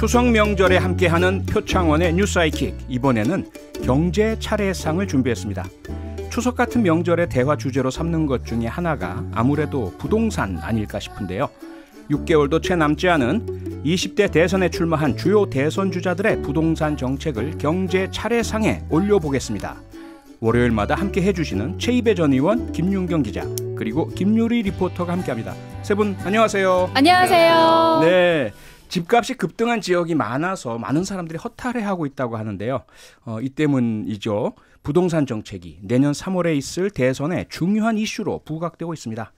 추석 명절에 함께하는 표창원의 뉴스아이킥, 이번에는 경제 차례상을 준비했습니다. 추석 같은 명절에 대화 주제로 삼는 것 중에 하나가 아무래도 부동산 아닐까 싶은데요. 6개월도 채 남지 않은 20대 대선에 출마한 주요 대선 주자들의 부동산 정책을 경제 차례상에 올려보겠습니다. 월요일마다 함께 해주시는 최이배 전 의원, 김윤경 기자, 그리고 김유리 리포터가 함께합니다. 세 분 안녕하세요. 안녕하세요. 네, 집값이 급등한 지역이 많아서 많은 사람들이 허탈해하고 있다고 하는데요. 이 때문이죠. 부동산 정책이 내년 3월에 있을 대선의 중요한 이슈로 부각되고 있습니다.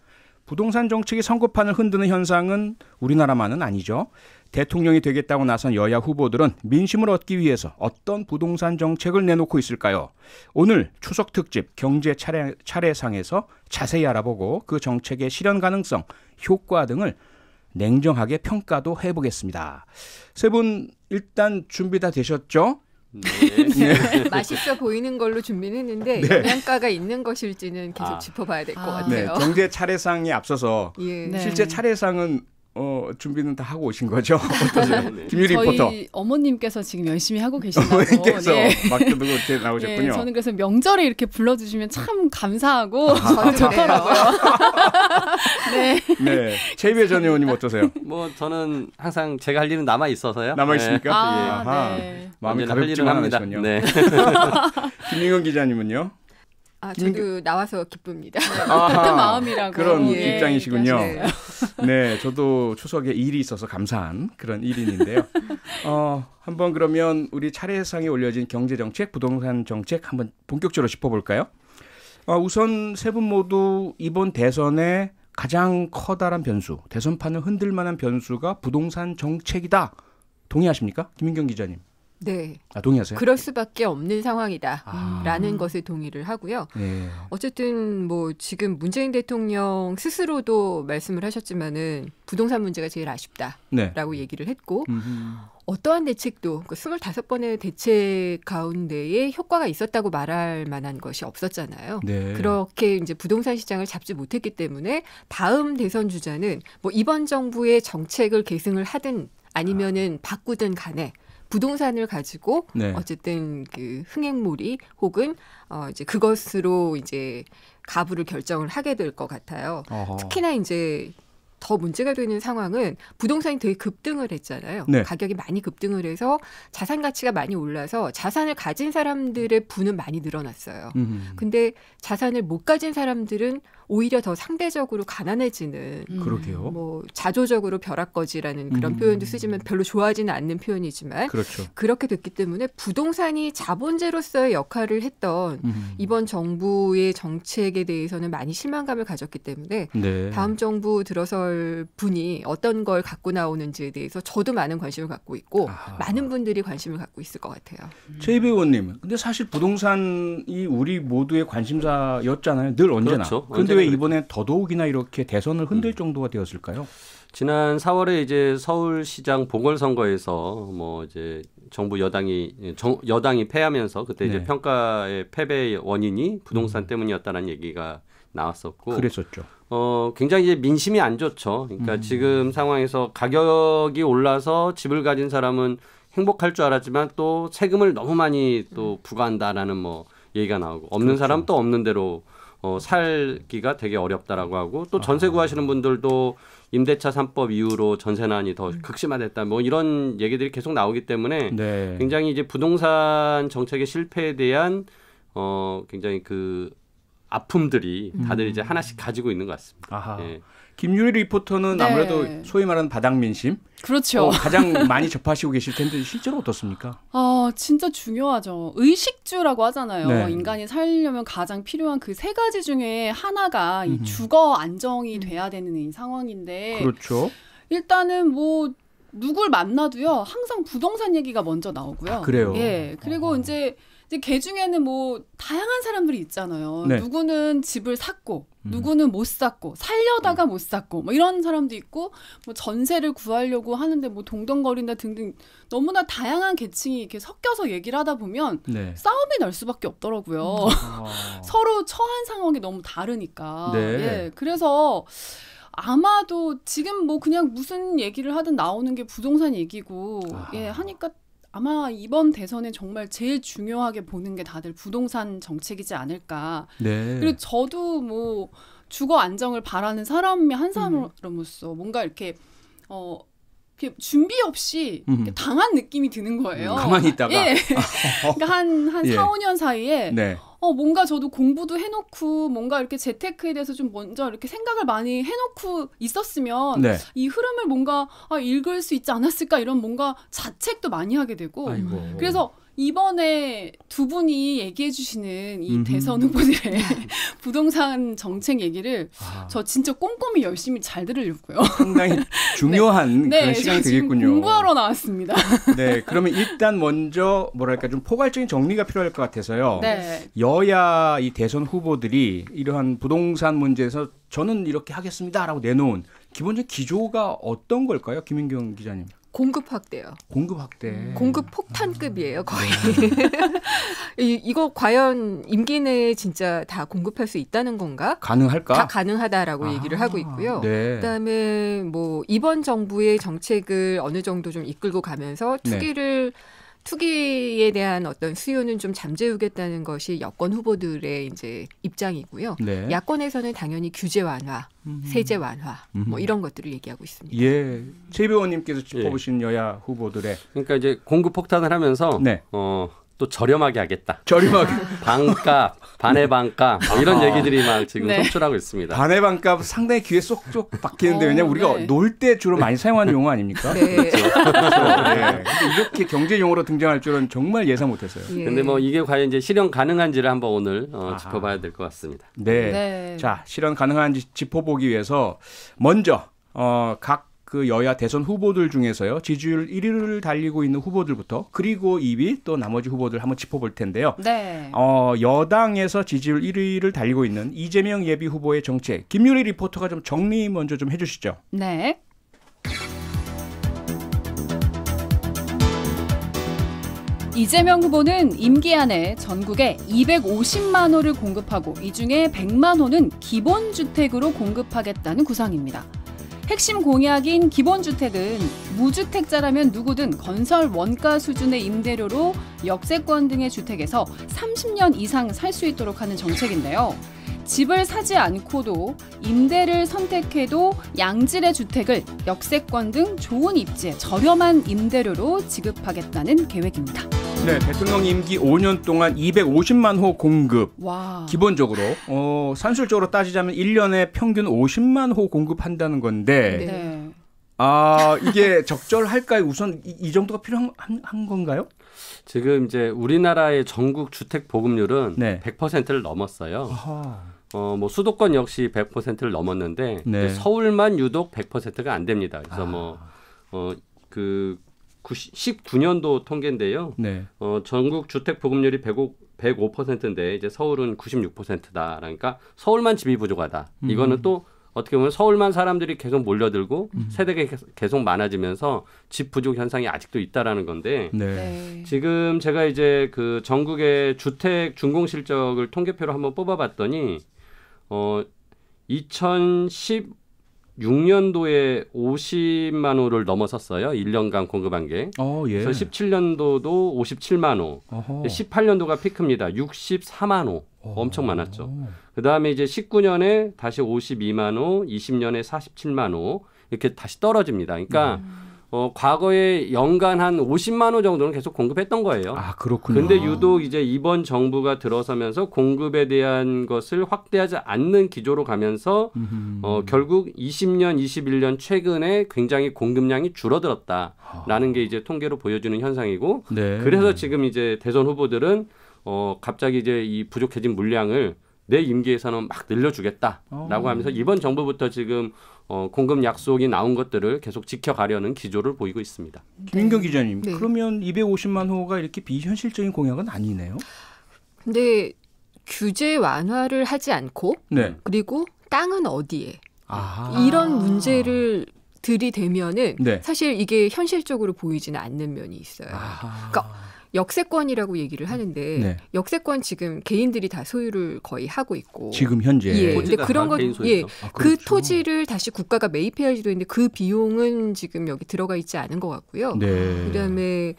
부동산 정책이 선거판을 흔드는 현상은 우리나라만은 아니죠. 대통령이 되겠다고 나선 여야 후보들은 민심을 얻기 위해서 어떤 부동산 정책을 내놓고 있을까요? 오늘 추석 특집 경제 차례상에서 자세히 알아보고 그 정책의 실현 가능성, 효과 등을 냉정하게 평가도 해보겠습니다. 세 분 일단 준비 다 되셨죠? 네. 맛있어 보이는 걸로 준비는 했는데 네. 영양가가 있는 것일지는 계속 짚어봐야 될 것 같아요. 네, 경제 차례상에 앞서서 예. 실제 차례상은 준비는 다 하고 오신 거죠? 어떠세요? 김유리 저희 리포터. 어머님께서 지금 열심히 하고 계신다고. 어머님께서 네. 막 두고 이렇게 나오셨군요. 네, 저는 그래서 명절에 이렇게 불러주시면 참 감사하고 저도 좋더라고요. 네. 네, 최이배 전 의원님 어떠세요? 뭐 저는 항상 제가 할 일은 남아 있어서요. 남아 있습니까? 아, 네. 마음이 언제나 할 일은 가볍지만 합니다. 않으시군요. 네. 김윤경 기자님은요? 저도 나와서 기쁩니다. 같은 마음이라고. 그런 예, 입장이시군요. 네. 네, 저도 추석에 일이 있어서 감사한 그런 일인인데요. 한번 그러면 우리 차례상에 올려진 경제정책, 부동산 정책 한번 본격적으로 짚어볼까요? 우선 세 분 모두 이번 대선의 가장 커다란 변수, 대선판을 흔들 만한 변수가 부동산 정책이다. 동의하십니까? 김민경 기자님. 네. 동의하세요? 그럴 수밖에 없는 상황이다라는 것에 동의를 하고요. 네. 어쨌든 뭐 지금 문재인 대통령 스스로도 말씀을 하셨지만은 부동산 문제가 제일 아쉽다라고 네. 얘기를 했고 어떠한 대책도 그 25번의 대책 가운데에 효과가 있었다고 말할 만한 것이 없었잖아요. 네. 그렇게 이제 부동산 시장을 잡지 못했기 때문에 다음 대선 주자는 뭐 이번 정부의 정책을 계승을 하든 아니면은 바꾸든 간에 부동산을 가지고 네. 어쨌든 그 흥행몰이 혹은 이제 그것으로 이제 가부를 결정을 하게 될 것 같아요. 어허. 특히나 이제 더 문제가 되는 상황은 부동산이 되게 급등을 했잖아요. 네. 가격이 많이 급등을 해서 자산 가치가 많이 올라서 자산을 가진 사람들의 부는 많이 늘어났어요. 근데 자산을 못 가진 사람들은 오히려 더 상대적으로 가난해지는 그러게요. 뭐 자조적으로 벼락거지라는 그런 표현도 쓰지만 별로 좋아하지는 않는 표현이지만 그렇죠. 그렇게 됐기 때문에 부동산이 자본재로서의 역할을 했던 이번 정부의 정책에 대해서는 많이 실망감을 가졌기 때문에 네. 다음 정부 들어설 분이 어떤 걸 갖고 나오는지에 대해서 저도 많은 관심을 갖고 있고 많은 분들이 관심을 갖고 있을 것 같아요. 최이배 의원님, 근데 사실 부동산이 우리 모두의 관심사였잖아요. 늘 언제나. 그렇죠. 그런데 왜 이번에 더더욱이나 이렇게 대선을 흔들 정도가 되었을까요? 지난 4월에 이제 서울시장 보궐선거에서 뭐 이제 정부 여당이 패하면서 그때 이제 네. 평가의 패배의 원인이 부동산 때문이었다는 얘기가 나왔었고, 그랬었죠. 굉장히 이제 민심이 안 좋죠. 그러니까 지금 상황에서 가격이 올라서 집을 가진 사람은 행복할 줄 알았지만 또 세금을 너무 많이 또 부과한다라는 뭐 얘기가 나오고 없는 그렇죠. 사람 또 없는 대로 살기가 되게 어렵다라고 하고 또 전세 구하시는 분들도 임대차 3법 이후로 전세난이 더 극심화됐다 뭐 이런 얘기들이 계속 나오기 때문에 네. 굉장히 이제 부동산 정책의 실패에 대한 굉장히 그 아픔들이 다들 이제 하나씩 가지고 있는 것 같습니다. 아하. 예. 김유리 리포터는 네. 아무래도 소위 말하는 바닥 민심 그렇죠. 가장 많이 접하시고 계실 텐데 실제로 어떻습니까? 진짜 중요하죠. 의식주라고 하잖아요. 네. 인간이 살려면 가장 필요한 그 세 가지 중에 하나가 이 주거 안정이 돼야 되는 이 상황인데 그렇죠. 일단은 뭐 누굴 만나도요. 항상 부동산 얘기가 먼저 나오고요. 그래요? 예. 그리고 이제 개 중에는 뭐 다양한 사람들이 있잖아요. 네. 누구는 집을 샀고, 누구는 못 샀고, 살려다가 못 샀고, 뭐 이런 사람도 있고, 뭐 전세를 구하려고 하는데 뭐 동동거린다 등등 너무나 다양한 계층이 이렇게 섞여서 얘기를 하다 보면 네. 싸움이 날 수밖에 없더라고요. 서로 처한 상황이 너무 다르니까. 네. 예. 그래서 아마도 지금 뭐 그냥 무슨 얘기를 하든 나오는 게 부동산 얘기고 예, 하니까 아마 이번 대선에 정말 제일 중요하게 보는 게 다들 부동산 정책이지 않을까. 네. 그리고 저도 뭐 주거 안정을 바라는 사람이 한 사람으로서 뭔가 이렇게 이렇게 준비 없이 이렇게 당한 느낌이 드는 거예요. 가만히 있다가. 예. 그러니까 한 예. 4, 5년 사이에 네. 뭔가 저도 공부도 해놓고 뭔가 이렇게 재테크에 대해서 좀 먼저 이렇게 생각을 많이 해놓고 있었으면 네. 이 흐름을 뭔가 읽을 수 있지 않았을까 이런 뭔가 자책도 많이 하게 되고 아이고. 그래서 이번에 두 분이 얘기해 주시는 이 대선 후보들의 부동산 정책 얘기를 저 진짜 꼼꼼히 열심히 잘 들으려고요. 상당히 중요한 네, 그런 시간이 저 지금 되겠군요. 공부하러 나왔습니다. 네, 그러면 일단 먼저 뭐랄까 좀 포괄적인 정리가 필요할 것 같아서요. 네. 여야 이 대선 후보들이 이러한 부동산 문제에서 저는 이렇게 하겠습니다라고 내놓은 기본적인 기조가 어떤 걸까요, 김윤경 기자님? 공급 확대요. 공급 확대. 공급 폭탄급이에요, 거의. 이거 과연 임기 내에 진짜 다 공급할 수 있다는 건가? 가능할까? 다 가능하다라고 얘기를 하고 있고요. 네. 그다음에 뭐 이번 정부의 정책을 어느 정도 좀 이끌고 가면서 투기에 대한 어떤 수요는 좀 잠재우겠다는 것이 여권 후보들의 이제 입장이고요. 네. 야권에서는 당연히 규제 완화, 세제 완화 뭐 이런 것들을 얘기하고 있습니다. 예, 최 의원님께서 짚어보신 여야 후보들의 그러니까 이제 공급 폭탄을 하면서 네. 또 저렴하게 하겠다. 저렴하게 반값, 반의 반값 뭐 이런 얘기들이 막 지금 네. 속출하고 있습니다. 반의 반값 상당히 귀에 쏙쏙 박히는데 왜냐면 우리가 네. 놀 때 주로 많이 사용하는 용어 아닙니까? 네. 그렇죠. 네. 근데 이렇게 경제 용어로 등장할 줄은 정말 예상 못했어요. 예. 근데 뭐 이게 과연 이제 실현 가능한지를 한번 오늘 짚어봐야 될 것 같습니다. 네. 네. 자, 실현 가능한지 짚어보기 위해서 먼저 각 그 여야 대선 후보들 중에서요. 지지율 1위를 달리고 있는 후보들부터 그리고 2위 또 나머지 후보들 한번 짚어볼 텐데요. 네. 여당에서 지지율 1위를 달리고 있는 이재명 예비 후보의 정책 김유리 리포터가 좀 정리 먼저 좀 해주시죠. 네. 이재명 후보는 임기 안에 전국에 250만 호를 공급하고 이 중에 100만 호는 기본주택으로 공급하겠다는 구상입니다. 핵심 공약인 기본주택은 무주택자라면 누구든 건설 원가 수준의 임대료로 역세권 등의 주택에서 30년 이상 살 수 있도록 하는 정책인데요. 집을 사지 않고도 임대를 선택해도 양질의 주택을 역세권 등 좋은 입지에 저렴한 임대료로 지급하겠다는 계획입니다. 네, 대통령 임기 5년 동안 250만 호 공급. 와. 기본적으로 산술적으로 따지자면 1년에 평균 50만 호 공급한다는 건데 네. 이게 적절할까요? 우선 이 정도가 필요한 건가요? 지금 이제 우리나라의 전국 주택 보급률은 네. 100%를 넘었어요. 아하. 뭐 수도권 역시 100%를 넘었는데 네. 서울만 유독 100%가 안 됩니다. 그래서 그 19년도 통계인데요. 네. 전국 주택 보급률이 105%인데 이제 서울은 96%다. 그러니까 서울만 집이 부족하다. 이거는 또 어떻게 보면 서울만 사람들이 계속 몰려들고 세대가 계속 많아지면서 집 부족 현상이 아직도 있다라는 건데 네. 네. 지금 제가 이제 그 전국의 주택 준공 실적을 통계표로 한번 뽑아봤더니 2016년도에 50만 호를 넘어섰어요. 1년간 공급한 게. 예. 그래서 17년도도 57만 호. 어허. 18년도가 피크입니다. 64만 호. 엄청 많았죠. 그다음에 이제 19년에 다시 52만 호, 20년에 47만 호 이렇게 다시 떨어집니다. 그러니까 과거에 연간 한 50만 호 정도는 계속 공급했던 거예요. 그렇군요. 근데 유독 이제 이번 정부가 들어서면서 공급에 대한 것을 확대하지 않는 기조로 가면서 결국 20년, 21년 최근에 굉장히 공급량이 줄어들었다라는 게 이제 통계로 보여주는 현상이고 네. 그래서 지금 이제 대선 후보들은 갑자기 이제 이 부족해진 물량을 내 임기에서는 막 늘려주겠다라고 하면서 이번 정부부터 지금 공급 약속이 나온 것들을 계속 지켜가려는 기조를 보이고 있습니다. 김인경 기자님, 네. 그러면 250만 호가 이렇게 비현실적인 공약은 아니네요? 근데 규제 완화를 하지 않고 네. 그리고 땅은 어디에 아하. 이런 문제를 들이대면은 네. 사실 이게 현실적으로 보이지는 않는 면이 있어요. 아하. 그러니까 역세권이라고 얘기를 하는데 네. 역세권 지금 개인들이 다 소유를 거의 하고 있고 지금 현재. 예. 근데 그런 것 예. 아, 그 그렇죠. 토지를 다시 국가가 매입해야지도 있는데 그 비용은 지금 여기 들어가 있지 않은 것 같고요. 네. 그다음에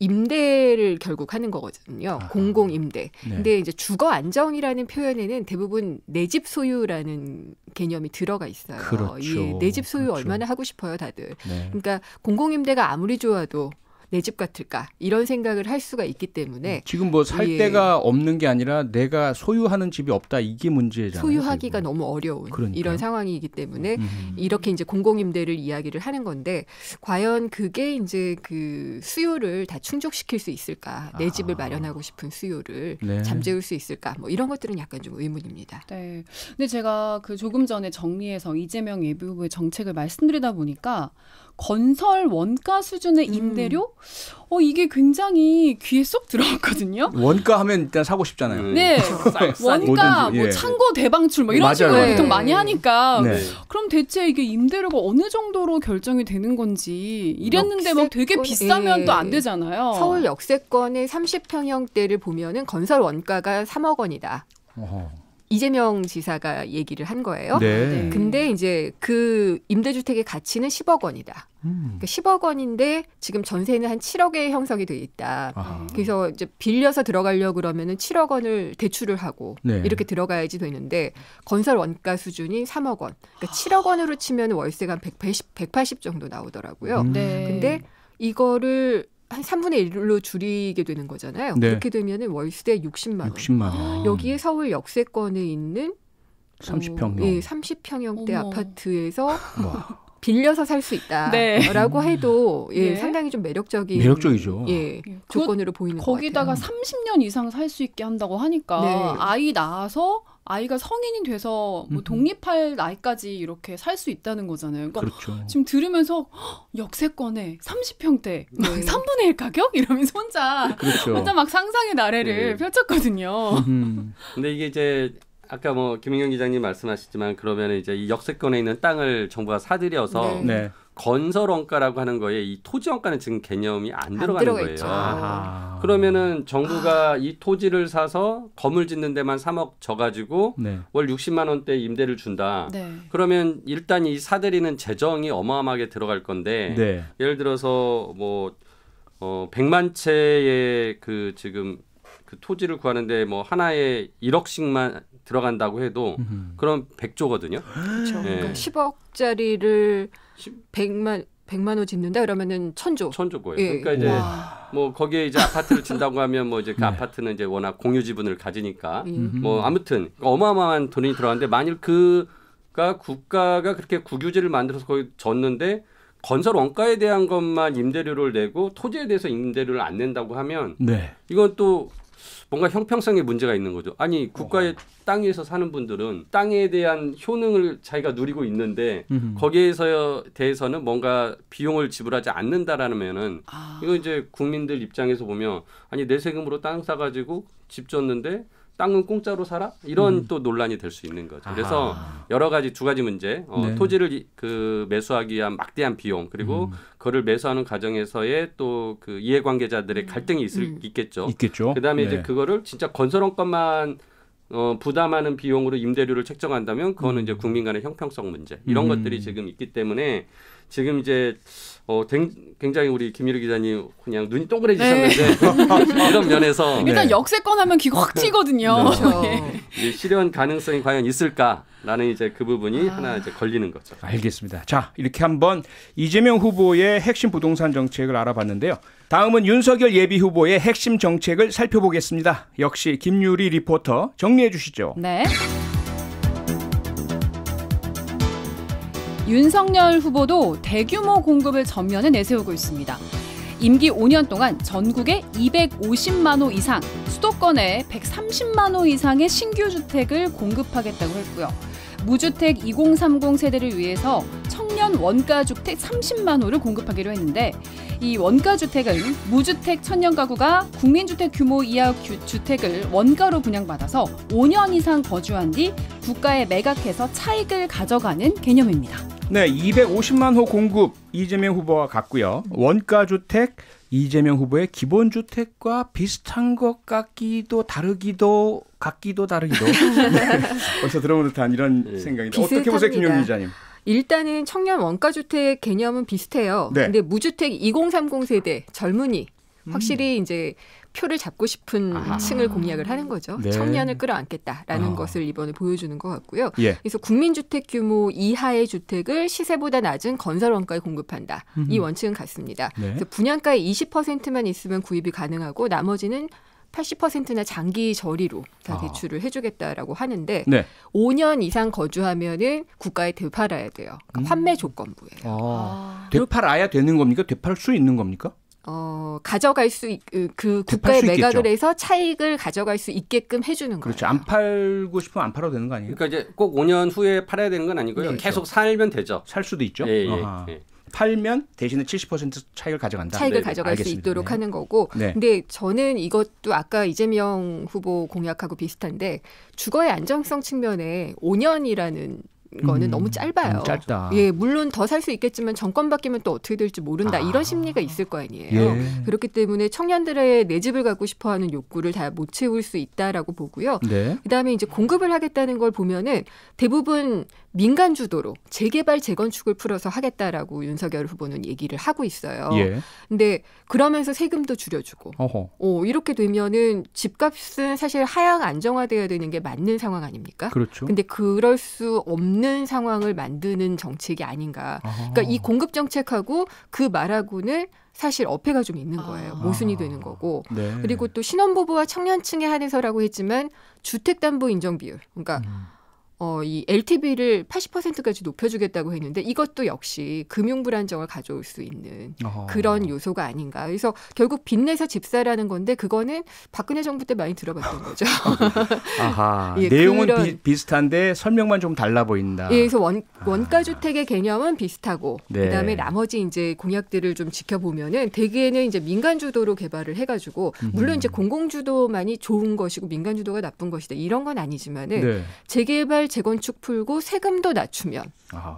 임대를 결국 하는 거거든요. 아하. 공공임대. 네. 근데 이제 주거 안정이라는 표현에는 대부분 내 집 소유라는 개념이 들어가 있어요. 그렇죠. 예, 내 집 소유 그렇죠. 얼마나 하고 싶어요, 다들. 네. 그러니까 공공임대가 아무리 좋아도 내 집 같을까 이런 생각을 할 수가 있기 때문에 지금 뭐 살 예. 데가 없는 게 아니라 내가 소유하는 집이 없다 이게 문제잖아요. 소유하기가 결국은. 너무 어려운 그러니까요. 이런 상황이기 때문에 음. 이렇게 이제 공공임대를 이야기를 하는 건데 과연 그게 이제 그 수요를 다 충족시킬 수 있을까? 내 집을 마련하고 싶은 수요를 네. 잠재울 수 있을까? 뭐 이런 것들은 약간 좀 의문입니다. 네. 근데 제가 그 조금 전에 정리해서 이재명 예비후보의 정책을 말씀드리다 보니까 건설 원가 수준의 임대료? 이게 굉장히 귀에 쏙 들어왔거든요. 원가 하면 일단 사고 싶잖아요. 네. 원가, 뭐든지, 뭐 예. 창고 대방출 뭐 이런 맞아요. 식으로 네. 보통 많이 하니까 네. 그럼 대체 이게 임대료가 어느 정도로 결정이 되는 건지 이랬는데 막 되게 역세권, 비싸면 예. 또 안 되잖아요. 서울 역세권의 30평형대를 보면은 건설 원가가 3억 원이다. 어허. 이재명 지사가 얘기를 한 거예요. 네. 근데 이제 그 임대주택의 가치는 10억 원이다. 그러니까 10억 원인데 지금 전세는 한 7억에 형성이 돼 있다. 아하. 그래서 이제 빌려서 들어가려고 그러면은 7억 원을 대출을 하고 네. 이렇게 들어가야지 되는데 건설 원가 수준이 3억 원. 그러니까 7억 원으로 치면 월세가 한 180 정도 나오더라고요. 네. 근데 이거를 한 3분의 1로 줄이게 되는 거잖아요. 네. 그렇게 되면은 월세 60만 원. 60만 원. 여기에 서울 역세권에 있는 30평형. 예, 30평형대 어머. 아파트에서 와. 빌려서 살 수 네. 있다라고 해도 예, 네. 상당히 좀 매력적인 매력적이죠. 예, 그것- 조건으로 보이는 것 거기다가 같아요. 30년 이상 살 수 있게 한다고 하니까 네. 아이 낳아서 아이가 성인이 돼서 뭐 독립할 나이까지 이렇게 살 수 있다는 거잖아요. 그러니까 그렇죠. 지금 들으면서 역세권에 30평대 네. 3분의 1 가격? 이러면서 그렇죠. 혼자 막 상상의 나래를 네. 펼쳤거든요. 근데 이게 이제 아까 뭐 김은경 기자님 말씀하셨지만 그러면 이제 이 역세권에 있는 땅을 정부가 사들여서 네. 건설 원가라고 하는 거에 이 토지 원가는 지금 개념이 안 들어가는 들어가 거예요. 있죠. 아하. 그러면은 정부가 이 토지를 사서 건물 짓는 데만 3억 줘가지고 네. 월 60만 원대 임대를 준다. 네. 그러면 일단 이 사들이는 재정이 어마어마하게 들어갈 건데 네. 예를 들어서 뭐 100만 채의 그 지금 그 토지를 구하는데 뭐 하나에 1억씩만 들어간다고 해도 그럼 100조거든요. 그렇죠. 네. 그러니까 10억짜리를 100만 원 짓는다 그러면은 1000조. 천조고요. 예. 그러니까 이제 와. 뭐 거기에 이제 아파트를 진다고 하면 뭐 이제 그 네. 아파트는 이제 워낙 공유 지분을 가지니까 음. 뭐 아무튼 어마어마한 돈이 들어가는데 만일 그가 국가가 그렇게 국유지를 만들어서 거기 줬는데 건설 원가에 대한 것만 임대료를 내고 토지에 대해서 임대료를 안 낸다고 하면 네. 이건 또 뭔가 형평성에 문제가 있는 거죠. 아니 국가의 땅 위에서 사는 분들은 땅에 대한 효능을 자기가 누리고 있는데 거기에서 대해서는 뭔가 비용을 지불하지 않는다라면은 이거 이제 국민들 입장에서 보면 아니 내 세금으로 땅 사가지고 집 줬는데 땅은 공짜로 살아? 이런 또 논란이 될 수 있는 거죠. 그래서 여러 가지 두 가지 문제, 네. 토지를 그 매수하기 위한 막대한 비용 그리고 그거를 매수하는 과정에서의 또 그 이해관계자들의 갈등이 있겠죠. 있겠죠. 그다음에 네. 이제 그거를 진짜 건설원가만 부담하는 비용으로 임대료를 책정한다면 그거는 이제 국민 간의 형평성 문제 이런 것들이 지금 있기 때문에 지금 이제 굉장히 우리 김유리 기자님 그냥 눈이 동그래지셨는데 이런 면에서 일단 네. 역세권 하면 귀가 확 튀거든요. 그렇죠. 이 실현 가능성이 과연 있을까라는 이제 그 부분이 하나 이제 걸리는 거죠. 알겠습니다. 자, 이렇게 한번 이재명 후보의 핵심 부동산 정책을 알아봤는데요. 다음은 윤석열 예비 후보의 핵심 정책을 살펴보겠습니다. 역시 김유리 리포터 정리해 주시죠. 네. 윤석열 후보도 대규모 공급을 전면에 내세우고 있습니다. 임기 5년 동안 전국에 250만 호 이상, 수도권에 130만 호 이상의 신규 주택을 공급하겠다고 했고요. 무주택 2030 세대를 위해서 청년 원가주택 30만 호를 공급하기로 했는데 이 원가주택은 무주택 천년 가구가 국민주택 규모 이하 주택을 원가로 분양받아서 5년 이상 거주한 뒤 국가에 매각해서 차익을 가져가는 개념입니다. 네, 250만 호 공급 이재명 후보와 같고요. 원가 주택 이재명 후보의 기본주택과 비슷한 것 같기도 다르기도 벌써 들어본 듯한 이런 생각인데 비슷합니다. 어떻게 보세요, 김용민 기자님? 일단은 청년 원가주택 개념은 비슷해요. 네. 근데 무주택 2030 세대 젊은이 확실히 이제 표를 잡고 싶은 층을 공략을 하는 거죠. 네. 청년을 끌어안겠다라는 것을 이번에 보여주는 것 같고요. 예. 그래서 국민주택 규모 이하의 주택을 시세보다 낮은 건설 원가에 공급한다. 이 원칙은 같습니다. 네. 그래서 분양가의 20%만 있으면 구입이 가능하고 나머지는 80%나 장기 저리로 다 대출을 해주겠다라고 하는데 네. 5년 이상 거주하면은 국가에 되팔아야 돼요. 그러니까 환매 조건부예요. 되팔아야 되는 겁니까? 되팔 수 있는 겁니까? 가져갈 수 그 국가에 매각을 해서 차익을 가져갈 수 있게끔 해주는 그렇죠. 거예요. 안 팔고 싶으면 안 팔아도 되는 거 아니에요? 그러니까 이제 꼭 5년 후에 팔아야 되는 건 아니고요. 네. 계속 살면 되죠. 살 수도 있죠. 예. 팔면 대신에 70% 차익을 가져간다. 차익을 네, 가져갈 알겠습니다. 수 있도록 네. 하는 거고. 네. 근데 저는 이것도 아까 이재명 후보 공약하고 비슷한데 주거의 안정성 측면에 5년이라는 거는 너무 짧아요. 짧다. 예, 물론 더 살 수 있겠지만 정권 바뀌면 또 어떻게 될지 모른다. 이런 심리가 있을 거 아니에요. 예. 그렇기 때문에 청년들의 내 집을 갖고 싶어하는 욕구를 다 못 채울 수 있다라고 보고요. 네. 그다음에 이제 공급을 하겠다는 걸 보면은 대부분 민간 주도로 재개발 재건축을 풀어서 하겠다라고 윤석열 후보는 얘기를 하고 있어요. 예. 근데 그러면서 세금도 줄여주고. 어허. 이렇게 되면은 집값은 사실 하향 안정화돼야 되는 게 맞는 상황 아닙니까? 그렇죠. 근데 그럴 수 없는 상황을 만드는 정책이 아닌가. 아하. 그러니까 이 공급 정책하고 그 말하고는 사실 어폐가 좀 있는 거예요. 모순이 되는 거고. 네. 그리고 또 신혼부부와 청년층에 한해서라고 했지만 주택담보인정비율, 그러니까 이 LTV를 80%까지 높여주겠다고 했는데 이것도 역시 금융 불안정을 가져올 수 있는 그런 요소가 아닌가. 그래서 결국 빚내서 집사라는 건데 그거는 박근혜 정부 때 많이 들어봤던 거죠. 아하. 예, 내용은 비슷한데 설명만 좀 달라 보인다. 예, 그래서 원가 주택의 개념은 비슷하고 네. 그다음에 나머지 이제 공약들을 좀 지켜보면은 대개는 이제 민간 주도로 개발을 해가지고 물론 이제 공공 주도만이 좋은 것이고 민간 주도가 나쁜 것이다 이런 건 아니지만은 네. 재개발 재건축 풀고 세금도 낮추면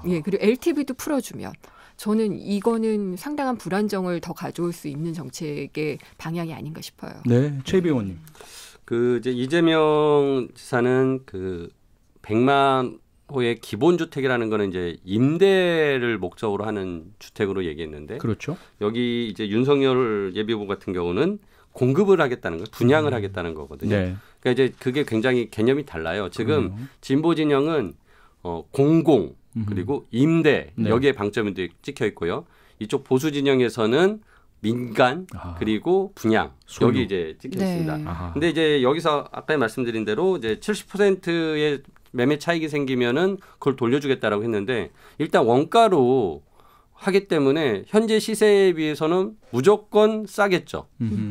예, 그리고 LTV도 풀어주면 저는 이거는 상당한 불안정을 더 가져올 수 있는 정책의 방향이 아닌가 싶어요. 네, 최 의원님. 그 이제 이재명 지사는 그 100만 호의 기본주택이라는 거는 이제 임대를 목적으로 하는 주택으로 얘기했는데 그렇죠. 여기 이제 윤석열 예비후보 같은 경우는 공급을 하겠다는 거, 분양을 하겠다는 거거든요. 네. 그러니까 이제 그게 굉장히 개념이 달라요. 지금 진보 진영은 공공 그리고 임대 네. 여기에 방점이 찍혀 있고요. 이쪽 보수 진영에서는 민간 그리고 분양 소유. 여기 이제 찍혀 있습니다. 네. 근데 이제 여기서 아까 말씀드린 대로 이제 70%의 매매 차익이 생기면은 그걸 돌려주겠다라고 했는데 일단 원가로 하기 때문에 현재 시세에 비해서는 무조건 싸겠죠.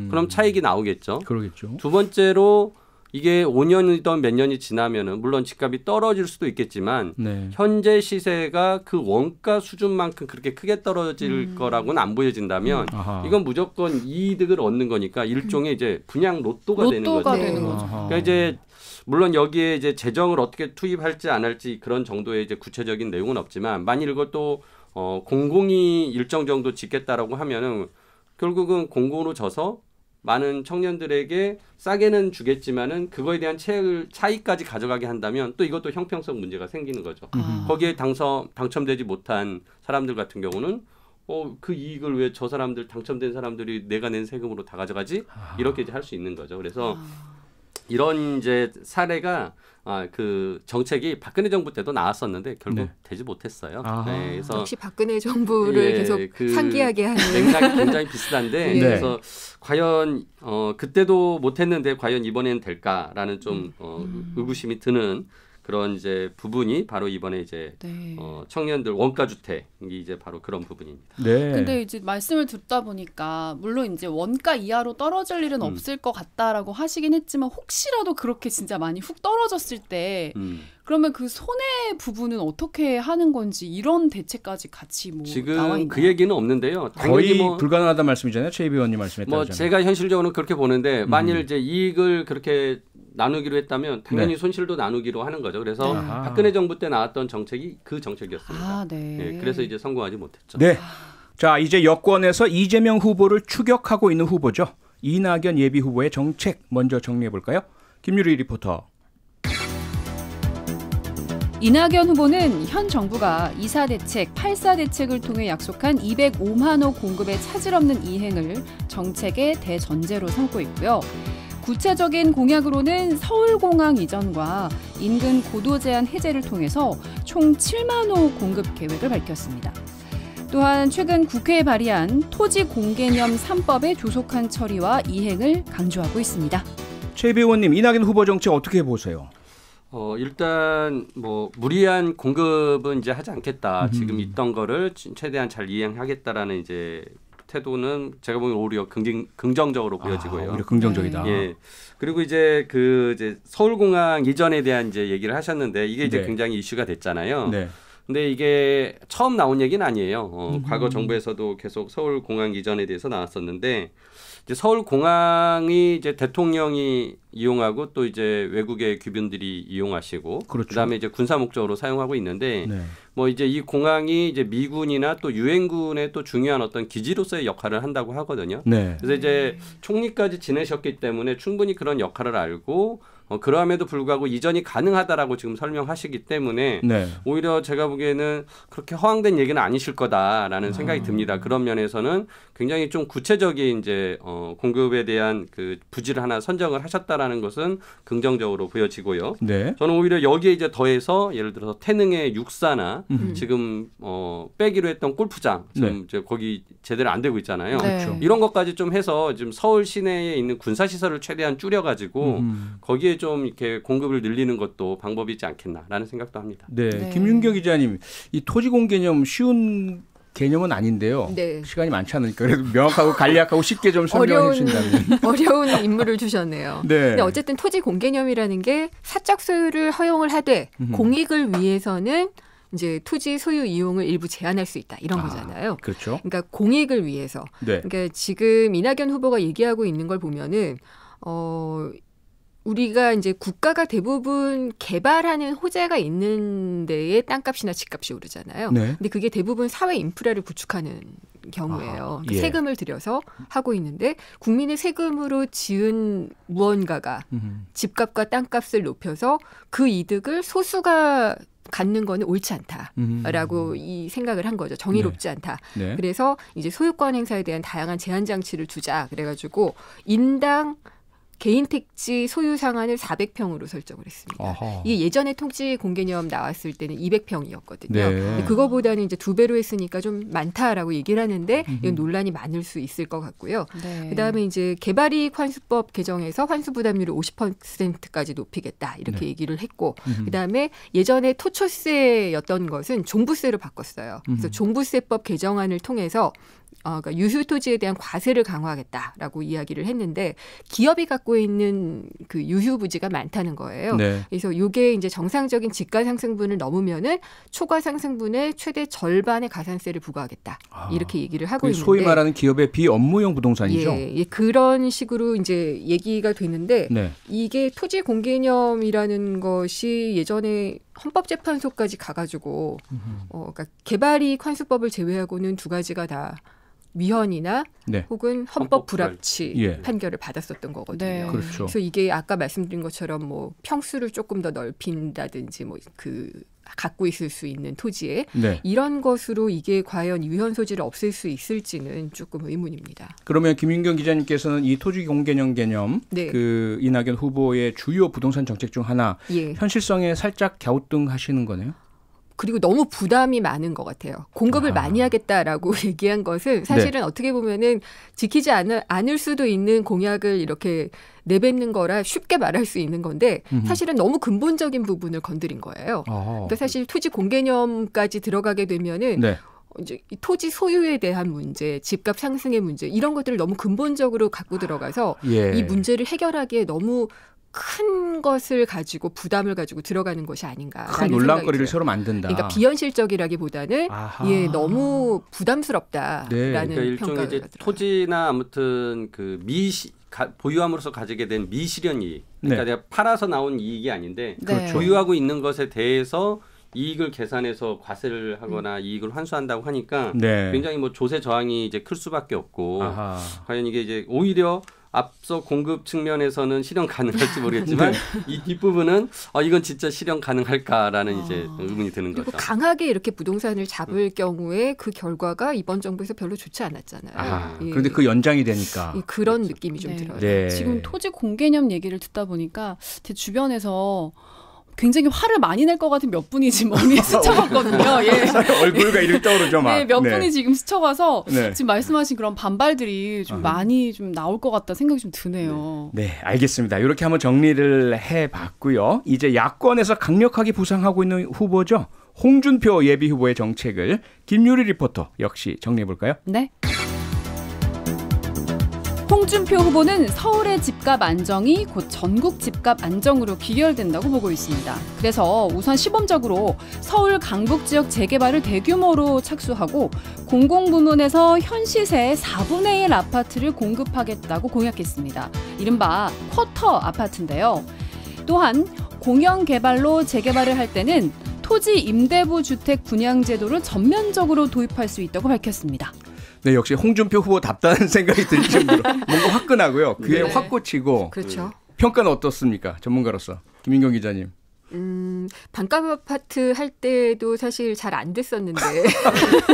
그럼 차익이 나오겠죠. 그러겠죠. 두 번째로 이게 5년이든 몇 년이 지나면은 물론 집값이 떨어질 수도 있겠지만 네. 현재 시세가 그 원가 수준만큼 그렇게 크게 떨어질 거라고는 안 보여진다면 이건 무조건 이득을 얻는 거니까 일종의 이제 분양 로또가 되는 거죠. 되는 거죠. 그러니까 이제 물론 여기에 이제 재정을 어떻게 투입할지 안 할지 그런 정도의 이제 구체적인 내용은 없지만 만일 이것도 공공이 일정 정도 짓겠다라고 하면은 결국은 공공으로 져서 많은 청년들에게 싸게는 주겠지만은 그거에 대한 차익까지 가져가게 한다면 또 이것도 형평성 문제가 생기는 거죠. 거기에 당첨되지 못한 사람들 같은 경우는 그 이익을 왜 저 사람들 당첨된 사람들이 내가 낸 세금으로 다 가져가지? 이렇게 이제 할 수 있는 거죠. 그래서 이런 이제 사례가 그 정책이 박근혜 정부 때도 나왔었는데 결국 네. 되지 못했어요. 네, 그래서 역시 박근혜 정부를 계속 상기하게 하는 맥락이 굉장히 비슷한데 네. 그래서 과연 그때도 못했는데 과연 이번에는 될까라는 좀 의구심이 드는 그런 이제 부분이 바로 이번에 이제 네. 청년들 원가 주택이 이제 바로 그런 부분입니다. 네. 근데 이제 말씀을 듣다 보니까 물론 이제 원가 이하로 떨어질 일은 없을 것 같다라고 하시긴 했지만 혹시라도 그렇게 진짜 많이 훅 떨어졌을 때 그러면 그 손해 부분은 어떻게 하는 건지 이런 대책까지 같이 뭐 나와 지금 있나요? 그 얘기는 없는데요. 거의 불가능하다는 말씀이잖아요. 최 의원님 말씀했다고. 뭐 제가 현실적으로는 그렇게 보는데 만일 이제 이익을 그렇게 나누기로 했다면 당연히 네. 손실도 나누기로 하는 거죠. 그래서 네. 박근혜 정부 때 나왔던 정책이 그 정책이었습니다. 네. 네, 그래서 이제 성공하지 못했죠. 네. 자, 이제 여권에서 이재명 후보를 추격하고 있는 후보죠. 이낙연 예비후보의 정책 먼저 정리해 볼까요? 김유리 리포터. 이낙연 후보는 현 정부가 2사 대책, 8사 대책을 통해 약속한 205만 호 공급의 차질 없는 이행을 정책의 대전제로 삼고 있고요. 구체적인 공약으로는 서울공항 이전과 인근 고도 제한 해제를 통해서 총 7만 호 공급 계획을 밝혔습니다. 또한 최근 국회에 발의한 토지 공개념 3법의 조속한 처리와 이행을 강조하고 있습니다. 최비 의원님, 이낙연 후보 정책 어떻게 보세요? 일단 뭐 무리한 공급은 이제 하지 않겠다. 지금 있던 거를 최대한 잘 이행하겠다라는 이제 태도는 제가 보기엔 오히려 긍정적으로 보여지고요. 오히려 긍정적이다. 예. 그리고 이제 이제 서울공항 이전에 대한 이제 얘기를 하셨는데 이게 이제 네. 굉장히 이슈가 됐잖아요. 네. 근데 이게 처음 나온 얘기는 아니에요. 과거 정부에서도 계속 서울공항 이전에 대해서 나왔었는데 이제 서울공항이 이제 대통령이 이용하고 또 이제 외국의 귀빈들이 이용하시고 그렇죠. 그다음에 이제 군사 목적으로 사용하고 있는데 네. 뭐 이제 이 공항이 이제 미군이나 또 유엔군의 또 중요한 어떤 기지로서의 역할을 한다고 하거든요. 네. 그래서 이제 총리까지 지내셨기 때문에 충분히 그런 역할을 알고 그러함에도 불구하고 이전이 가능하다라고 지금 설명하시기 때문에 네. 오히려 제가 보기에는 그렇게 허황된 얘기는 아니실 거다라는 생각이 듭니다. 그런 면에서는 굉장히 좀 구체적인 이제 공급에 대한 그 부지를 하나 선정을 하셨다라는 것은 긍정적으로 보여지고요. 네. 저는 오히려 여기에 이제 더해서 예를 들어서 태능의 육사나 지금 빼기로 했던 골프장 지금 네. 이제 거기 제대로 안 되고 있잖아요. 네. 이런 것까지 좀 해서 지금 서울 시내에 있는 군사 시설을 최대한 줄여가지고 거기에 좀 이렇게 공급을 늘리는 것도 방법이지 않겠나라는 생각도 합니다. 네. 네. 김윤경 기자님, 이 토지 공개념 쉬운 개념은 아닌데요. 네. 시간이 많지 않으니까 그래도 명확하고 간략하고 쉽게 좀 설명해 주신다면. 어려운 인물을 주셨네요. 네. 근데 어쨌든 토지 공개념이라는 게 사적 소유를 허용을 하되 공익을 위해서는 이제 토지 소유 이용을 일부 제한할 수 있다 이런 거잖아요. 그렇죠. 그러니까 공익을 위해서. 네. 그러니까 지금 이낙연 후보가 얘기하고 있는 걸 보면은 우리가 이제 국가가 대부분 개발하는 호재가 있는 데에 땅값이나 집값이 오르잖아요. 네. 근데 그게 대부분 사회 인프라를 구축하는 경우예요. 예. 세금을 들여서 하고 있는데 국민의 세금으로 지은 무언가가 집값과 땅값을 높여서 그 이득을 소수가 갖는 거는 옳지 않다라고 이 생각을 한 거죠. 정의롭지 않다. 네. 그래서 이제 소유권 행사에 대한 다양한 제한 장치를 두자. 그래가지고 인당 개인 택지 소유 상한을 400평으로 설정을 했습니다. 아하. 이게 예전에 토지 공개념 나왔을 때는 200평이었거든요. 네. 근데 그거보다는 이제 2배로 했으니까 좀 많다라고 얘기를 하는데 이건 논란이 많을 수 있을 것 같고요. 네. 그다음에 이제 개발이익 환수법 개정에서 환수 부담률을 50%까지 높이겠다 이렇게 얘기를 했고 그다음에 예전에 토초세였던 것은 종부세로 바꿨어요. 그래서 종부세법 개정안을 통해서 그러니까 유휴 토지에 대한 과세를 강화하겠다라고 이야기를 했는데 기업이 갖고 있는 그 유휴 부지가 많다는 거예요. 네. 그래서 이게 이제 정상적인 지가 상승분을 넘으면은 초과 상승분의 최대 절반의 가산세를 부과하겠다 이렇게 얘기를 하고 있는데 소위 말하는 기업의 비업무용 부동산이죠. 예, 그런 식으로 이제 얘기가 되는데 네. 이게 토지 공개념이라는 것이 예전에 헌법재판소까지 가가지고 그러니까 개발이익 환수법을 제외하고는 두 가지가 다 위헌이나 네. 혹은 헌법 불합치 예. 판결을 받았었던 거거든요. 네. 그렇죠. 그래서 이게 아까 말씀드린 것처럼 뭐 평수를 조금 더 넓힌다든지 뭐 그 갖고 있을 수 있는 토지에 네. 이런 것으로 이게 과연 위헌 소지를 없앨 수 있을지는 조금 의문입니다. 그러면 김윤경 기자님께서는 이 토지 공개념 개념 네. 그 이낙연 후보의 주요 부동산 정책 중 하나 예. 현실성에 살짝 갸우뚱하시는 거네요. 그리고 너무 부담이 많은 것 같아요. 공급을 많이 하겠다라고 얘기한 것은 사실은 어떻게 보면은 지키지 않을 수도 있는 공약을 이렇게 내뱉는 거라 쉽게 말할 수 있는 건데 사실은 너무 근본적인 부분을 건드린 거예요. 그러니까 사실 토지 공개념까지 들어가게 되면은 네. 이제 이 토지 소유에 대한 문제, 집값 상승의 문제 이런 것들을 너무 근본적으로 갖고 들어가서 예. 이 문제를 해결하기에 너무 큰 것을 가지고 부담을 가지고 들어가는 것이 아닌가. 큰 논란거리를 새로 만든다. 그러니까 비현실적이라기보다는 예, 너무 부담스럽다라는 네. 그러니까 일종의 이제 토지나 아무튼 그 보유함으로써 가지게 된 미실현 이익. 그러니까 네. 내가 팔아서 나온 이익이 아닌데 네. 보유하고 있는 것에 대해서 이익을 계산해서 과세를 하거나 이익을 환수한다고 하니까 네. 굉장히 뭐 조세 저항이 이제 클 수밖에 없고 아하. 과연 이게 이제 오히려 앞서 공급 측면에서는 실현 가능할지 모르겠지만 이 뒷부분은 이건 진짜 실현 가능할까라는 이제 의문이 드는 그리고 거죠. 강하게 이렇게 부동산을 잡을 경우에 그 결과가 이번 정부에서 별로 좋지 않았잖아요. 예. 그런데 그 연장이 되니까 그런 느낌이 좀 네. 들어요. 네. 지금 토지 공개념 얘기를 듣다 보니까 제 주변에서 굉장히 화를 많이 낼 것 같은 몇 분이 지금 머리에 스쳐갔거든요. 예. 얼굴과 이렇게 떠오르죠, 막. 네, 몇 분이 지금 스쳐가서 네. 지금 말씀하신 그런 반발들이 좀 많이 좀 나올 것 같다 생각이 좀 드네요. 네, 알겠습니다. 이렇게 한번 정리를 해봤고요. 이제 야권에서 강력하게 부상하고 있는 후보죠. 홍준표 예비후보의 정책을 김유리 리포터 역시 정리해볼까요? 네. 홍준표 후보는 서울의 집값 안정이 곧 전국 집값 안정으로 귀결된다고 보고 있습니다. 그래서 우선 시범적으로 서울 강북 지역 재개발을 대규모로 착수하고 공공부문에서 현 시세의 4분의 1 아파트를 공급하겠다고 공약했습니다. 이른바 쿼터 아파트인데요. 또한 공영 개발로 재개발을 할 때는 토지 임대부 주택 분양 제도를 전면적으로 도입할 수 있다고 밝혔습니다. 네, 역시 홍준표 후보답다는 생각이 들 정도로 뭔가 화끈하고요. 귀에 네. 확 꽂히고 그렇죠. 평가는 어떻습니까? 전문가로서. 김인경 기자님. 반값 아파트 할 때도 사실 잘 안 됐었는데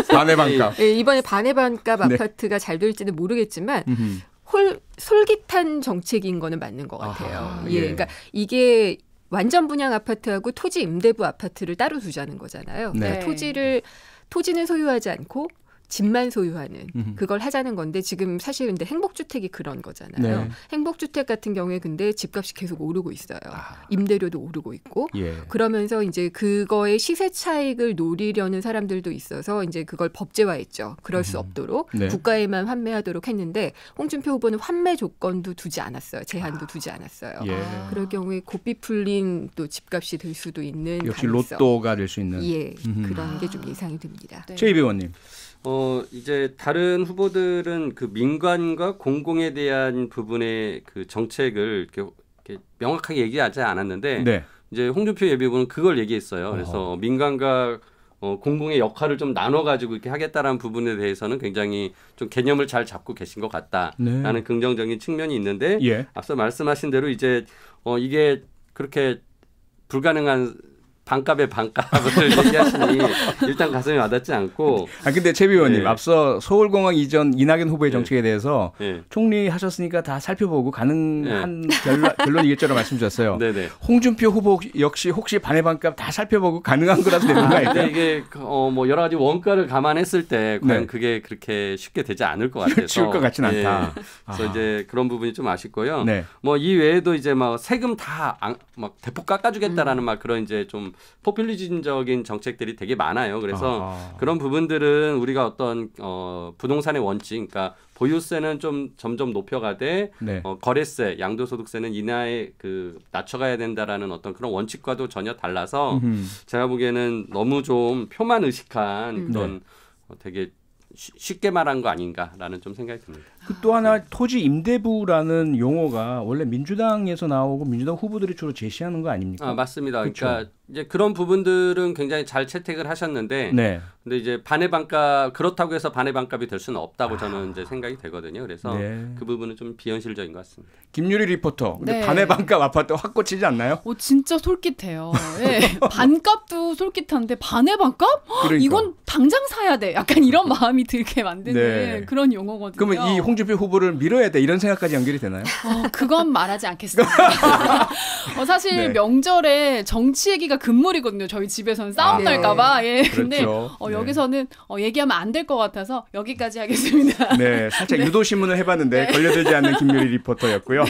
반의 반값. 네, 이번에 반의 반값 네. 아파트가 잘 될지는 모르겠지만 음흠. 솔깃한 정책인 거는 맞는 것 같아요. 아하, 예, 그러니까 이게 완전 분양 아파트하고 토지 임대부 아파트를 따로 두자는 거잖아요. 네. 그러니까 토지는 소유하지 않고 집만 소유하는 그걸 하자는 건데 지금 사실 근데 행복주택이 그런 거잖아요. 네. 행복주택 같은 경우에 근데 집값이 계속 오르고 있어요. 임대료도 오르고 있고 예. 그러면서 이제 그거의 시세 차익을 노리려는 사람들도 있어서 이제 그걸 법제화했죠. 그럴 수 없도록 네. 국가에만 환매하도록 했는데 홍준표 후보는 환매 조건도 두지 않았어요. 제한도 두지 않았어요. 예. 그럴 경우에 고삐 풀린 또 집값이 될 수도 있는 역시 가능성. 로또가 될 수 있는. 예, 그런 게 좀 예상이 됩니다. 네. 최희배 의원님. 이제 다른 후보들은 그 민관과 공공에 대한 부분의 그 정책을 이렇게 명확하게 얘기하지 않았는데 네. 이제 홍준표 예비후보는 그걸 얘기했어요. 그래서 민간과 공공의 역할을 좀 나눠가지고 이렇게 하겠다라는 부분에 대해서는 굉장히 좀 개념을 잘 잡고 계신 것 같다라는 네. 긍정적인 측면이 있는데 예. 앞서 말씀하신 대로 이제 이게 그렇게 불가능한 반값의 반값을 얘기하시니 일단 가슴에 와닿지 않고. 근데 최 의원님 네. 앞서 서울공항 이전 이낙연 후보의 정책에 대해서 네. 총리하셨으니까 다 살펴보고 가능한 결론이겠죠라고 말씀 주셨어요. 네네. 홍준표 후보 역시 혹시 반의 반값 다 살펴보고 가능한 거라서 되는 거 근데 아닐까요? 이게 뭐 여러 가지 원가를 감안했을 때 과연 네. 그게 그렇게 쉽게 되지 않을 것 같아서 쉬울 것 같진 예. 않다. 그래서 아하. 이제 그런 부분이 좀 아쉽고요. 네. 뭐 이 외에도 이제 막 세금 다 막 대폭 깎아주겠다라는 막 그런 이제 좀 포퓰리즘적인 정책들이 되게 많아요. 그래서 아하. 그런 부분들은 우리가 어떤 부동산의 원칙, 그러니까 보유세는 좀 점점 높여가되 네. 거래세, 양도소득세는 인하에 낮춰가야 된다라는 어떤 그런 원칙과도 전혀 달라서 제가 보기에는 너무 좀 표만 의식한 그런 되게 쉽게 말한 거 아닌가라는 좀 생각이 듭니다. 또 하나 토지 임대부라는 용어가 원래 민주당에서 나오고 민주당 후보들이 주로 제시하는 거 아닙니까? 맞습니다. 그렇죠. 그러니까 이제 그런 부분들은 굉장히 잘 채택을 하셨는데, 네. 근데 이제 반의 반값 그렇다고 해서 반의 반값이 될 수는 없다고 저는 이제 생각이 되거든요. 그래서 네. 그 부분은 좀 비현실적인 것 같습니다. 김유리 리포터. 근데 네. 반의 반값 아파트 확 꽂히지 않나요? 진짜 솔깃해요. 예. 반값도 솔깃한데 반의 반값? 그러니까. 이건 당장 사야 돼. 약간 이런 마음이 들게 만드는 네. 그런 용어거든요. 그러면 이 홍준표 후보를 밀어야 돼 이런 생각까지 연결이 되나요? 그건 말하지 않겠습니다. 사실 네. 명절에 정치 얘기가 금물이거든요. 저희 집에서는 싸움 네. 날까봐. 예. 근데 그렇죠. 네. 여기서는 얘기하면 안 될 것 같아서 여기까지 하겠습니다. 네, 살짝 유도신문을 해봤는데 걸려들지 않는 김유리 리포터였고요.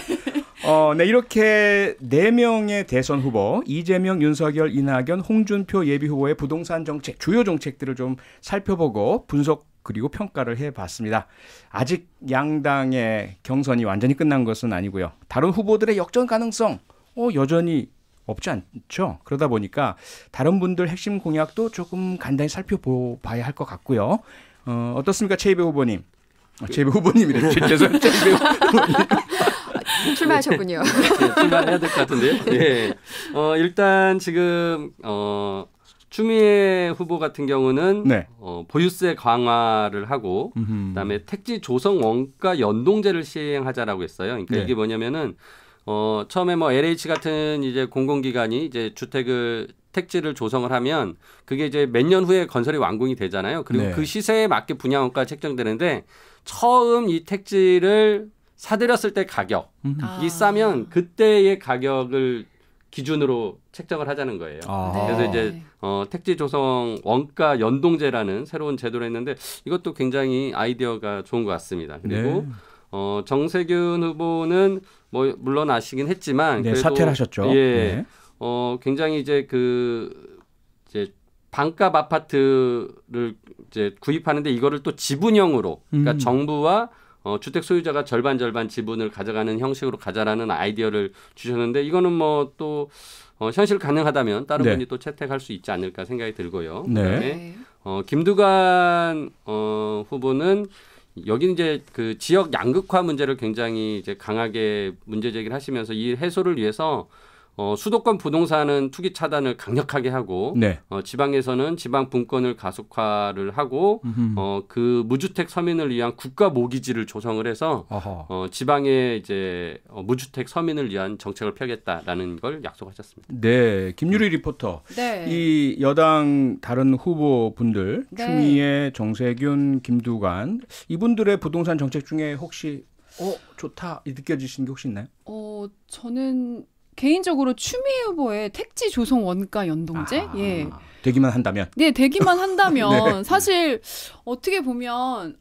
네, 이렇게 4명의 대선 후보 이재명, 윤석열, 이낙연, 홍준표 예비 후보의 부동산 정책, 주요 정책들을 좀 살펴보고 분석 그리고 평가를 해봤습니다. 아직 양당의 경선이 완전히 끝난 것은 아니고요. 다른 후보들의 역전 가능성 여전히 없지 않죠. 그러다 보니까 다른 분들 핵심 공약도 조금 간단히 살펴봐야 할 것 같고요. 어떻습니까, 최희배 후보님? 최희배 후보님이래. 죄송합니다. 최희배 후보님. 출마하셨군요. 출마해야 될 것 같은데요. 네. 일단 지금 추미애 후보 같은 경우는 네. 보유세 강화를 하고 그다음에 택지 조성 원가 연동제를 시행하자라고 했어요. 그러니까 네. 이게 뭐냐면은 처음에 뭐 LH 같은 이제 공공기관이 이제 택지를 조성을 하면 그게 이제 몇 년 후에 건설이 완공이 되잖아요. 그리고 네. 그 시세에 맞게 분양원가가 책정되는데 처음 이 택지를 사들였을 때 가격이 싸면 그때의 가격을 기준으로 책정을 하자는 거예요. 그래서 이제 택지 조성 원가 연동제라는 새로운 제도를 했는데 이것도 굉장히 아이디어가 좋은 것 같습니다. 그리고 네. 정세균 후보는 뭐 물러나시긴 했지만 네, 그래도 사퇴를 하셨죠. 예, 네. 굉장히 이제 이제 반값 아파트를 이제 구입하는데 이거를 또 지분형으로 그러니까 정부와 주택 소유자가 절반 지분을 가져가는 형식으로 가자라는 아이디어를 주셨는데 이거는 뭐 또 현실 가능하다면 다른 분이 또 채택할 수 있지 않을까 생각이 들고요. 그다음에 김두관 후보는 여기 이제 그 지역 양극화 문제를 굉장히 이제 강하게 문제 제기를 하시면서 이 해소를 위해서 수도권 부동산은 투기 차단을 강력하게 하고 지방에서는 지방 분권을 가속화를 하고 그 무주택 서민을 위한 국가 모기지를 조성을 해서 지방에 이제 무주택 서민을 위한 정책을 펴겠다라는 걸 약속하셨습니다. 네, 김유리 리포터. 네. 이 여당 다른 후보분들 추미애, 정세균, 김두관 이분들의 부동산 정책 중에 혹시 좋다 느껴지시는 게 혹시 있나요? 저는 개인적으로 추미애 후보의 택지 조성 원가 연동제, 되기만 한다면, 네, 되기만 한다면 네. 사실 어떻게 보면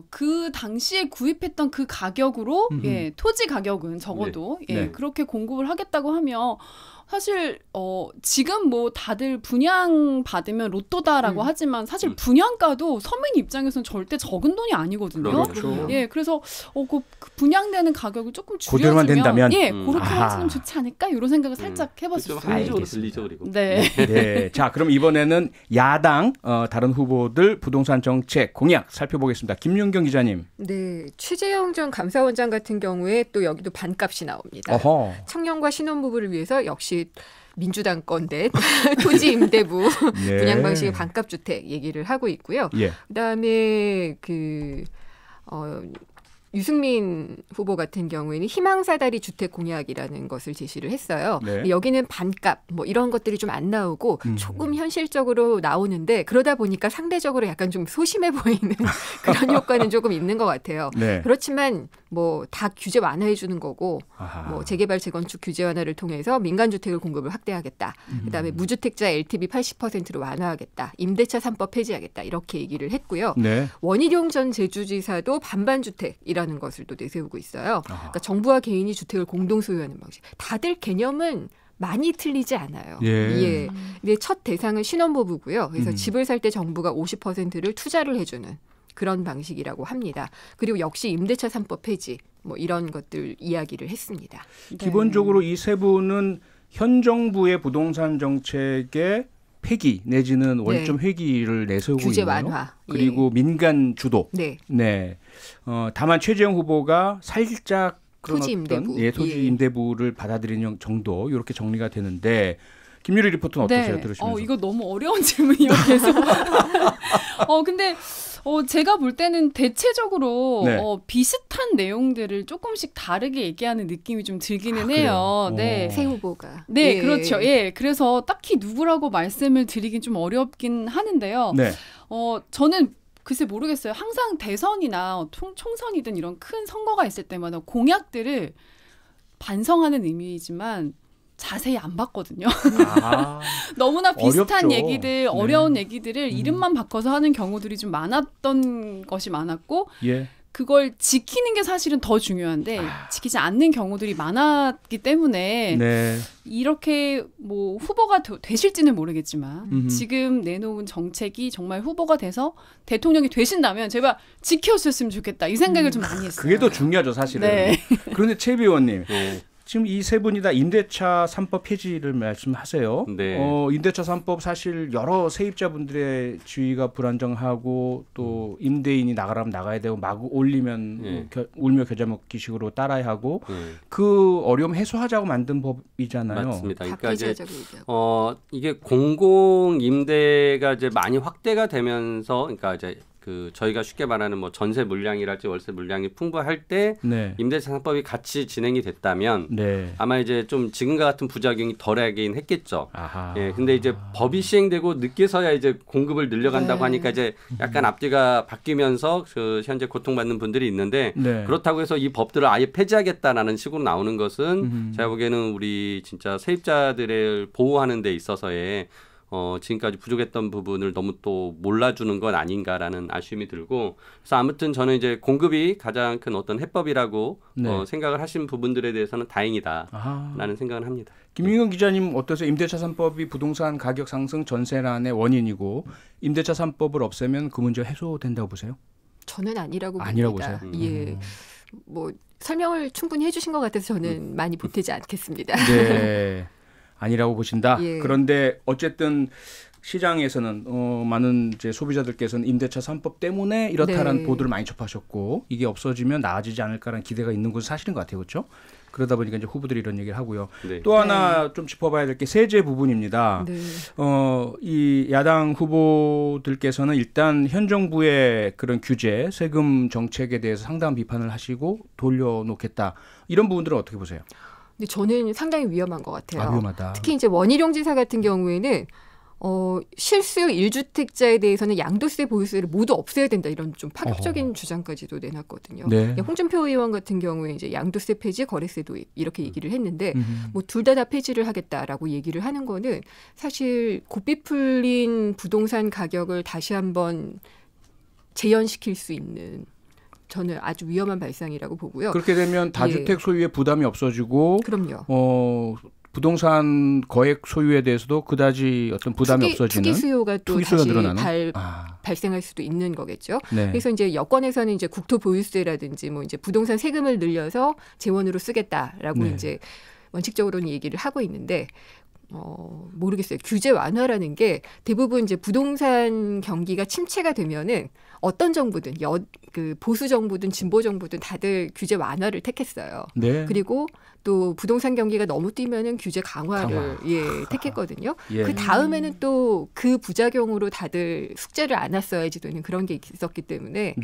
그 당시에 구입했던 그 가격으로 토지 가격은 적어도 그렇게 공급을 하겠다고 하면 사실 지금 뭐 다들 분양 받으면 로또다라고 하지만 사실 분양가도 서민 입장에서는 절대 적은 돈이 아니거든요. 그렇죠. 예, 그래서 그 분양되는 가격을 조금 그대로만 줄여주면 된다면 그렇게 하면 좋지 않을까 이런 생각을 살짝 해봤어요. 좀 합리적으로 들리죠, 그리고. 네. 네. 자, 그럼 이번에는 야당 다른 후보들 부동산 정책 공약 살펴보겠습니다. 김윤경 기자님. 네, 최재형 전 감사원장 같은 경우에 또 여기도 반값이 나옵니다. 청년과 신혼부부를 위해서 역시 민주당 건데 토지 임대부 분양 방식의 반값 주택 얘기를 하고 있고요. 그다음에 유승민 후보 같은 경우에는 희망사다리 주택 공약이라는 것을 제시를 했어요. 여기는 반값 뭐 이런 것들이 좀 안 나오고 조금 현실적으로 나오는데 그러다 보니까 상대적으로 약간 좀 소심해 보이는 그런 효과는 조금 있는 것 같아요. 그렇지만 뭐 다 규제 완화해 주는 거고 뭐 재개발 재건축 규제 완화를 통해서 민간 주택을 공급을 확대하겠다. 그다음에 무주택자 LTV 80%로 완화하겠다. 임대차 3법 폐지하겠다. 이렇게 얘기를 했고요. 원희룡 전 제주지사도 반반 주택이라는 것을 또 내세우고 있어요. 그러니까 정부와 개인이 주택을 공동 소유하는 방식. 다들 개념은 많이 틀리지 않아요. 근데 첫 대상은 신혼부부고요. 그래서 집을 살 때 정부가 50%를 투자를 해주는 그런 방식이라고 합니다. 그리고 역시 임대차 3법 폐지 뭐 이런 것들 이야기를 했습니다. 기본적으로 이 세 분은 현 정부의 부동산 정책의 폐기 내지는 원점 회기를 내세우고 규제 있네요. 완화. 그리고 민간 주도. 다만 최재형 후보가 살짝 토지 임대부. 토지 임대부를 받아들이는 정도 이렇게 정리가 되는데 김유리 리포터는 어떠세요? 들으시면서? 이거 너무 어려운 질문이요. 계속. 근데 제가 볼 때는 대체적으로 비슷한 내용들을 조금씩 다르게 얘기하는 느낌이 좀 들기는 해요. 새 후보가. 네, 그렇죠. 그래서 딱히 누구라고 말씀을 드리긴 좀 어렵긴 하는데요. 저는 글쎄 모르겠어요. 항상 대선이나 총선이든 이런 큰 선거가 있을 때마다 공약들을 반성하는 의미이지만 자세히 안 봤거든요. 너무나 비슷한 어렵죠. 얘기들, 어려운 얘기들을 이름만 바꿔서 하는 경우들이 좀 많았던 것이 많았고 그걸 지키는 게 사실은 더 중요한데 지키지 않는 경우들이 많았기 때문에 이렇게 뭐 후보가 되실지는 모르겠지만 지금 내놓은 정책이 정말 후보가 돼서 대통령이 되신다면 제발 지켜주셨으면 좋겠다 이 생각을 좀 많이 했어요. 그게 더 중요하죠 사실은. 그런데 최 의원님 지금 이 세 분이 다 임대차 3법 폐지를 말씀하세요. 네. 임대차 3법 사실 여러 세입자분들의 지위가 불안정하고 또 임대인이 나가라면 나가야 되고 마구 올리면 울며 겨자 먹기식으로 따라야 하고 그 어려움 해소하자고 만든 법이잖아요. 맞습니다. 그러니까 이제 이게 공공 임대가 이제 많이 확대가 되면서 그러니까 이제 저희가 쉽게 말하는 뭐 전세 물량이랄지 월세 물량이 풍부할 때 임대차 3법이 같이 진행이 됐다면 아마 이제 좀 지금과 같은 부작용이 덜하긴 했겠죠. 예, 근데 이제 법이 시행되고 늦게서야 이제 공급을 늘려간다고 하니까 이제 약간 앞뒤가 바뀌면서 현재 고통받는 분들이 있는데 그렇다고 해서 이 법들을 아예 폐지하겠다라는 식으로 나오는 것은 제가 보기에는 우리 진짜 세입자들을 보호하는 데 있어서의 지금까지 부족했던 부분을 너무 또 몰라주는 건 아닌가라는 아쉬움이 들고 그래서 아무튼 저는 이제 공급이 가장 큰 어떤 해법이라고 생각을 하신 부분들에 대해서는 다행이다라는 생각을 합니다. 김윤경 기자님 어떠세요? 임대차 3법이 부동산 가격 상승 전세난의 원인이고 임대차 3법을 없애면 그 문제 해소된다고 보세요? 저는 아니라고 봅니다. 보세요? 예, 뭐 설명을 충분히 해주신 것 같아서 저는 많이 보태지 않겠습니다. 네. 아니라고 보신다. 예. 그런데 어쨌든 시장에서는 많은 이제 소비자들께서는 임대차 3법 때문에 이렇다라는 보도를 많이 접하셨고 이게 없어지면 나아지지 않을까라는 기대가 있는 것은 사실인 것 같아요. 그렇죠? 그러다 보니까 이제 후보들이 이런 얘기를 하고요. 또 하나 좀 짚어봐야 될 게 세제 부분입니다. 이 야당 후보들께서는 일단 현 정부의 그런 규제, 세금 정책에 대해서 상당한 비판을 하시고 돌려놓겠다. 이런 부분들은 어떻게 보세요? 근데 저는 상당히 위험한 것 같아요. 위험하다. 특히 이제 원희룡 지사 같은 경우에는 실수 1주택자에 대해서는 양도세, 보유세를 모두 없애야 된다 이런 좀 파격적인 주장까지도 내놨거든요. 홍준표 의원 같은 경우에 이제 양도세 폐지, 거래세 도입 이렇게 얘기를 했는데 뭐 둘 다 폐지를 하겠다라고 얘기를 하는 거는 사실 고삐 풀린 부동산 가격을 다시 한번 재현시킬 수 있는 저는 아주 위험한 발상이라고 보고요. 그렇게 되면 다주택 소유의 부담이 없어지고 그럼요. 부동산 거액 소유에 대해서도 그다지 어떤 부담이 없어지는 투기 수요가 또 투기 수요가 다시 늘어나는 발생할 수도 있는 거겠죠. 그래서 이제 여권에서는 이제 국토 보유세라든지 뭐 이제 부동산 세금을 늘려서 재원으로 쓰겠다라고 이제 원칙적으로는 얘기를 하고 있는데 모르겠어요. 규제 완화라는 게 대부분 이제 부동산 경기가 침체가 되면은 어떤 정부든 그 보수 정부든 진보 정부든 다들 규제 완화를 택했어요. 그리고 또 부동산 경기가 너무 뛰면은 규제 강화를 택했거든요. 그 다음에는 또 그 부작용으로 다들 숙제를 안 했어야지 되는 그런 게 있었기 때문에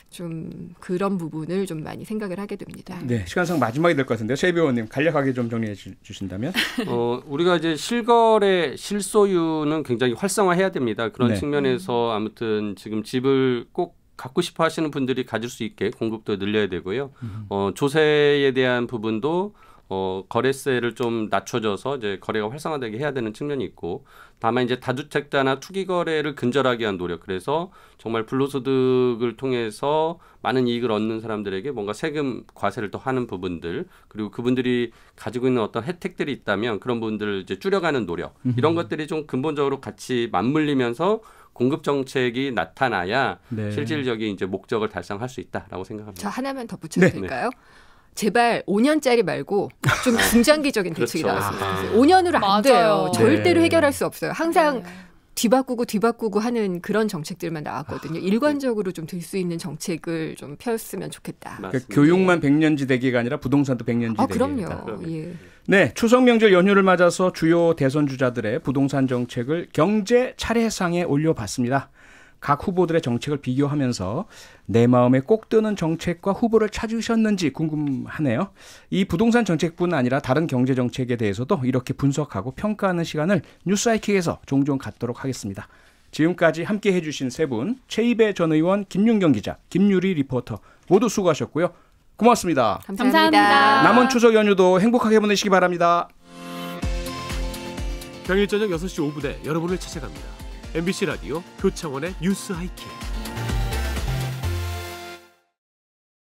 좀 그런 부분을 좀 많이 생각을 하게 됩니다. 네, 시간상 마지막이 될 것 같은데요. 최 의원님 간략하게 좀 정리해 주신다면. 우리가 이제 실거래, 실소유는 굉장히 활성화해야 됩니다. 그런 측면에서 아무튼 지금 집을 꼭 갖고 싶어 하시는 분들이 가질 수 있게 공급도 늘려야 되고요. 조세에 대한 부분도 거래세를 좀 낮춰줘서 이제 거래가 활성화되게 해야 되는 측면이 있고 다만 이제 다주택자나 투기 거래를 근절하기 위한 노력 그래서 정말 불로소득을 통해서 많은 이익을 얻는 사람들에게 뭔가 세금 과세를 더 하는 부분들 그리고 그분들이 가지고 있는 어떤 혜택들이 있다면 그런 부분들을 이제 줄여가는 노력 이런 것들이 좀 근본적으로 같이 맞물리면서 공급 정책이 나타나야 실질적인 이제 목적을 달성할 수 있다라고 생각합니다. 저 하나만 덧붙여도 될까요? 제발 5년짜리 말고 좀 중장기적인 대책이 나왔으면 좋겠어요. 5년으로 안 돼요. 절대로 해결할 수 없어요. 항상 뒤바꾸고 하는 그런 정책들만 나왔거든요. 일관적으로 좀 될 수 있는 정책을 좀 폈으면 좋겠다. 그러니까 교육만 100년지 되기가 아니라 부동산도 100년지 되기가. 그럼요. 예. 네, 추석 명절 연휴를 맞아서 주요 대선 주자들의 부동산 정책을 경제 차례상에 올려봤습니다. 각 후보들의 정책을 비교하면서 내 마음에 꼭 드는 정책과 후보를 찾으셨는지 궁금하네요. 이 부동산 정책뿐 아니라 다른 경제 정책에 대해서도 이렇게 분석하고 평가하는 시간을 뉴스하이킥에서 종종 갖도록 하겠습니다. 지금까지 함께해 주신 세 분, 최이배 전 의원, 김윤경 기자, 김유리 리포터 모두 수고하셨고요. 고맙습니다. 감사합니다. 남은 추석 연휴도 행복하게 보내시기 바랍니다. 평일 저녁 6시 5분에 여러분을 찾아갑니다. MBC 라디오 표창원의 뉴스 하이킥.